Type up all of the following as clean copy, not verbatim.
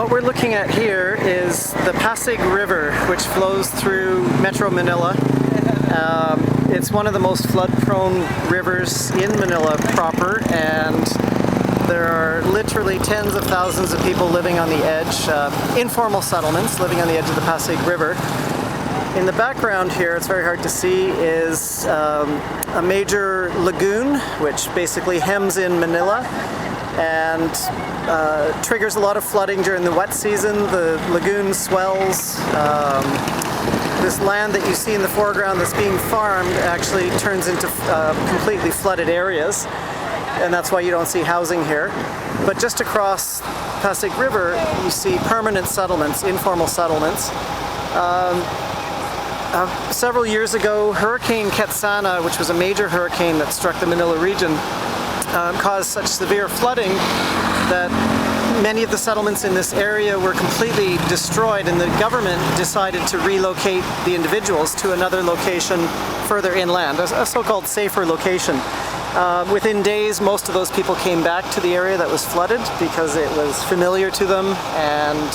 What we're looking at here is the Pasig River, which flows through Metro Manila. It's one of the most flood-prone rivers in Manila proper, and there are literally tens of thousands of people living on the edge, informal settlements living on the edge of the Pasig River. In the background here, it's very hard to see, is a major lagoon which basically hems in Manila and triggers a lot of flooding during the wet season. The lagoon swells. This land that you see in the foreground that's being farmed actually turns into completely flooded areas, and that's why you don't see housing here. But just across Pasig River, you see permanent settlements, informal settlements. Several years ago, Hurricane Ketsana, which was a major hurricane that struck the Manila region, caused such severe flooding that many of the settlements in this area were completely destroyed, and the government decided to relocate the individuals to another location further inland, a so-called safer location. Within days, most of those people came back to the area that was flooded because it was familiar to them, and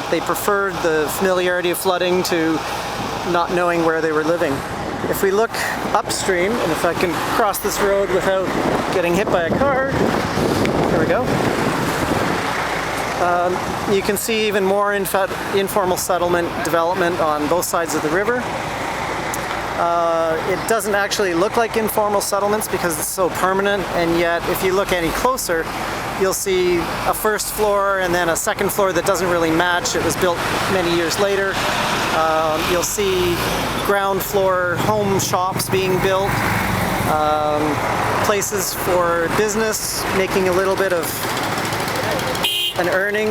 they preferred the familiarity of flooding to not knowing where they were living. If we look upstream, and if I can cross this road without getting hit by a car, there we go. You can see even more informal settlement development on both sides of the river. It doesn't actually look like informal settlements because it's so permanent, and yet if you look any closer, you'll see a first floor and then a second floor that doesn't really match. It was built many years later. You'll see ground floor home shops being built, places for business making a little bit of an earning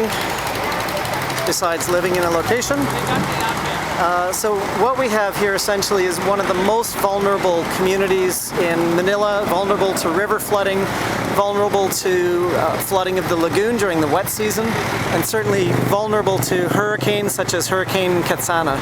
besides living in a location. So what we have here essentially is one of the most vulnerable communities in Manila, vulnerable to river flooding, vulnerable to flooding of the lagoon during the wet season, and certainly vulnerable to hurricanes such as Hurricane Ketsana.